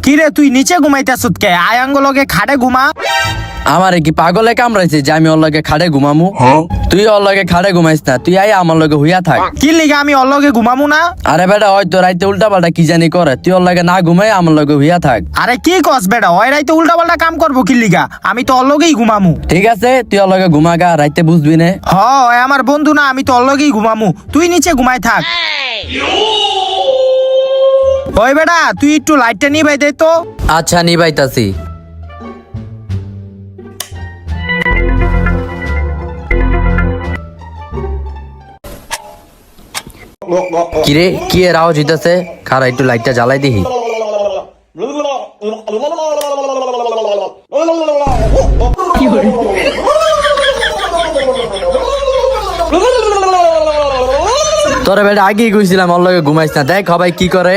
কিরে তুই নিচে ঘুমাইতেছত কে? আয়াঙ্গ লগে খাটে ঘুমা। আমারে কি পাগলে কামড়াইছে যে আমি ওর লগে খাড়ে ঘুমামু? তুই ওর লগে খাড়ে ঘুমাইস না, তুই আই আমার লগে হুইয়া থাক। কি লিগা আমি ওর লগে ঘুমামু না? আরে বেটা হয়তো রাইতে উল্টা পাল্টা কি জানি করে, তুই ওর লগে না ঘুমাই আমার লগে হুইয়া থাক। আরে কি কস বেটা, ওই রাইতে উল্টা পাল্টা কাম করবো কি লিগা? আমি তো ওর লগেই ঘুমামু। ঠিক আছে তুই ওর লগে ঘুমাগা, রাইতে বুঝবি নে। হ ওই আমার বন্ধু না, আমি তো ওর লগেই ঘুমামু। তুই নিচে ঘুমাই থাক। ওই বেটা তুই একটু লাইটটা নিভাই দে তো। আচ্ছা নিবাইতাছি। কিরে কি এর আওয়াজ হইতাছে? খারা একটু লাইটটা জ্বালাই দিহি। তোরে বেটা আগেই কইছিলাম ওর লগে ঘুমাইস না, দেখ সবাই কি করে।